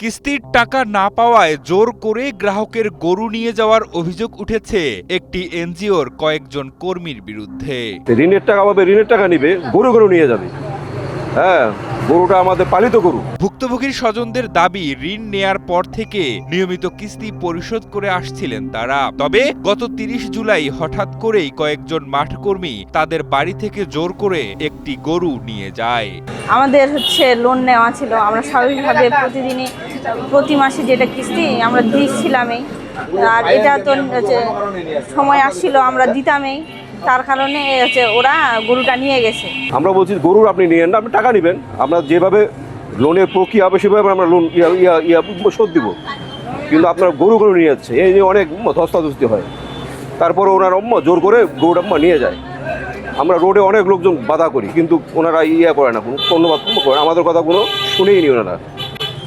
কিস্তির টাকা না পাওয়ায় জোর করে গ্রাহকের গরু নিয়ে যাওয়ার অভিযোগ উঠেছে একটি এনজিওর কয়েকজন কর্মীর বিরুদ্ধে। ঋণের টাকা পাবে, ঋণের টাকা নিবে, গরু নিয়ে যাবে। হ্যাঁ, গরুটা আমাদের পালিত গরু। ভুক্তভোগীর স্বজনদের দাবি, ঋণ নেয়ার পর থেকে নিয়মিত কিস্তি পরিশোধ করে আসছিলেন তারা। তবে গত 30 জুলাই হঠাৎ করেই কয়েকজন মাঠকর্মী তাদের বাড়ি থেকে জোর করে একটি গরু নিয়ে যায়। আমাদের লোন নেওয়া ছিল, আমরা স্বাভাবিকভাবে প্রতি মাসে যেটা কিস্তি আমরা দিচ্ছিলামই, আর এটা তো সময় আসছিল আমরা দিতামই, তার কারণে ওরা গরুটা নিয়ে গেছে। আমরা বলছি গরু আপনি নিয়েন না, আপনি টাকা নেবেন, আমরা যেভাবে লোনের প্রক্রিয়া হবে সেভাবে আমরা লোন শোধ দিব, কিন্তু আপনার গরু নিয়ে যাচ্ছে, এই যে অনেক ধস্তাধস্তি হয়। তারপরে ওনারা জোর করে গরুটা নিয়ে যায়। আমরা রোডে অনেক লোকজন বাধা করি, কিন্তু ওনারা করে না, কোনো ধন্যবাদ করে আমাদের কথা কোনো শুনেই নি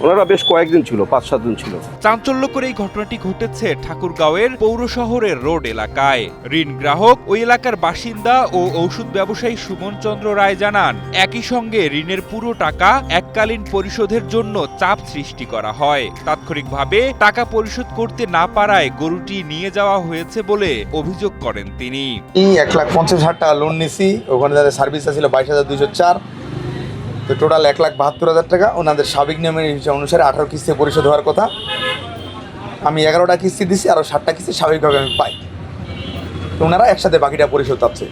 ওনারা বেশ কয়েকদিন ছিল, 5-7 দিন ছিল। চাঞ্চল্যকর এই ঘটনাটি ঘটেছে ঠাকুরগাঁওয়ের পৌর শহরের রোড এলাকায়। ঋণ গ্রাহক ওই এলাকার বাসিন্দা ও ঔষধ ব্যবসায়ী সুমন চন্দ্র রায় জানান, একই সঙ্গে ঋণের পুরো টাকা এককালীন পরিশোধের জন্য চাপ সৃষ্টি করা হয়। তাৎক্ষণিকভাবে টাকা পরিশোধ করতে না পারায় গরুটি নিয়ে যাওয়া হয়েছে বলে অভিযোগ করেন তিনি। 1,50,000 টাকা লোন নিছি, ওখানে যাদের সার্ভিস ছিল 22,204, তো টোটাল 1,72,000 টাকা ওনাদের স্বাভাবিক নিয়মের অনুসারে 18 কিস্তি পরিশোধ হওয়ার কথা। আমি 11টা কিস্তি দিছি, আরও 7টা কিস্তি স্বাভাবিকভাবে আমি পাই, তো ওনারা একসাথে বাকিটা পরিশোধ চাচ্ছে।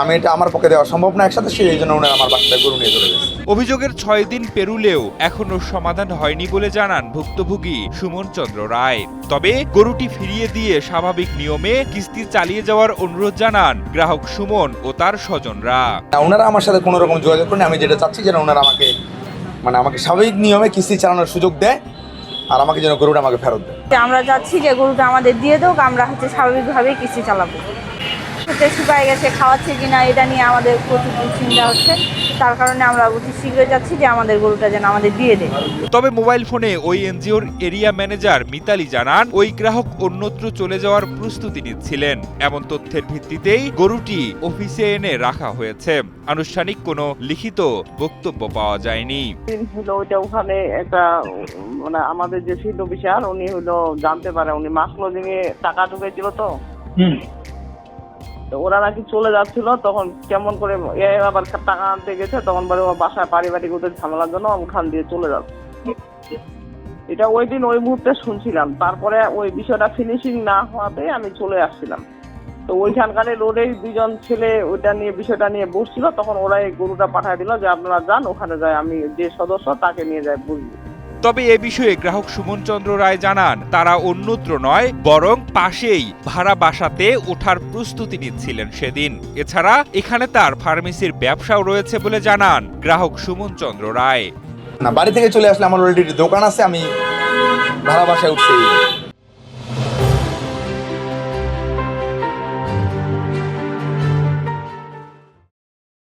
আমি এটা আমার পক্ষে দেওয়া সম্ভব না একসাথে, সেই জন্য ওনারা আমার বাসায় গরু নিয়ে চলে গেছে। অভিযোগের 6 দিন পেরুলেও এখনো সমাধান হয়নি বলে জানান ভুক্তভোগী সুমন চন্দ্র রায়। তবে গরুটি ফিরিয়ে দিয়ে স্বাভাবিক নিয়মে কিস্তি চালিয়ে যাওয়ার অনুরোধ জানান গ্রাহক সুমন ও তার স্বজনরা। ওনারা আমার সাথে কোনো রকম যোগাযোগ করেন, আমি যেটা চাচ্ছি যেন ওনারা আমাকে স্বাভাবিক নিয়মে কিস্তি চালানোর সুযোগ দেয়, আর আমাকে যেন গরুটা আমাকে ফেরত দেয়। আমরা চাচ্ছি যে গরুটা আমাদের দিয়ে দেওক, আমরা স্বাভাবিকভাবে কিস্তি চালাবো। শুকায় গেছে, খাওয়াচ্ছে কিনা এটা নিয়ে আমাদের প্রচুর চিন্তা হচ্ছে, তার কারণে আমরা অতি শীঘ্রই যাচ্ছি যে আমাদের গরুটা যেন আমাদের দিয়ে দেয়। তবে মোবাইল ফোনে ওই এনজিওর এরিয়া ম্যানেজার মিতালি জানান, ওই গ্রাহক অন্যত্র চলে যাওয়ার প্রস্তুতি নিচ্ছিলেন। এমন তথ্যের ভিত্তিতেই গরুটি অফিসে এনে রাখা হয়েছে। আনুষ্ঠানিক কোনো লিখিত বক্তব্য পাওয়া যায়নি। ওইটা ওখানে একটা আমাদের যে সিদ্ধ অফিসার উনি জানতে পারে, উনি মাস ক্লোজিং এ টাকা ঢুকেছিল, তো ওরা নাকি চলে যাচ্ছিল, তখন কেমন করে আবার টাকা আনতে গেছে, তখন বলে বাসায় পারিবারিক ওদের ঝামেলার জন্য ওখান দিয়ে চলে যাচ্ছে। এটা ওই দিন ওই মুহূর্তে শুনছিলাম, তারপরে ওই বিষয়টা ফিনিশিং না হওয়াতে আমি চলে আসছিলাম। তো ওইখানকার রোডে 2জন ছেলে ওইটা নিয়ে বিষয়টা নিয়ে বসছিল, তখন ওরা এই গরুটা পাঠিয়ে দিল যে আপনারা যান, ওখানে যায় আমি যে সদস্য তাকে নিয়ে যায় বুঝলি। তবে এ বিষয়ে গ্রাহক সুমন চন্দ্র রায় জানান, তারা অন্যত্র নয় বরং পাশেই ভাড়া বাসাতে ওঠার প্রস্তুতি নিচ্ছিলেন সেদিন। এছাড়া এখানে তার ফার্মেসির ব্যবসাও রয়েছে বলে জানান গ্রাহক সুমন চন্দ্র রায়। না, বাড়ি থেকে চলে আসলে আমার অলরেডি দোকান আছে, আমি ভাড়া বাসায় উঠছি।